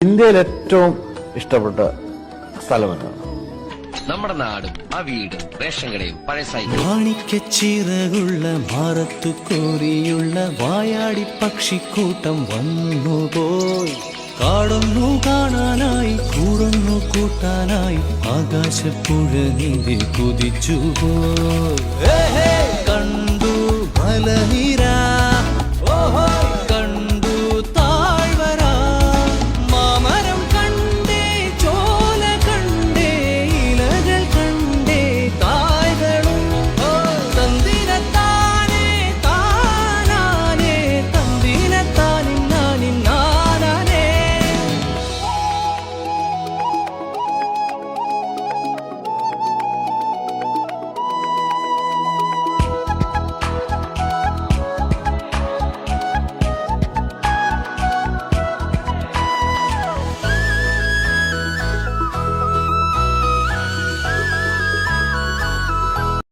ഇന്ത്യയിൽ ഏറ്റവും ഇഷ്ടപ്പെട്ട സ്ഥലം എന്താണ്? നമ്മുടെ നാടും ആ വീടും റേഷൻ കടയും പഴയ സൈക്കിളും. മാണിക്കച്ചിറകുള്ള ഭാരത്തു കോരിയുള്ള വായാടി പക്ഷിക്കൂട്ടം വന്നുപോയി. കാടൊന്നു കാണാനായി കൂടൊന്നു കൂട്ടാനായി ആകാശപ്പുഴ നീന്തി കുതിച്ചുപോയി. കണ്ടു മലനിര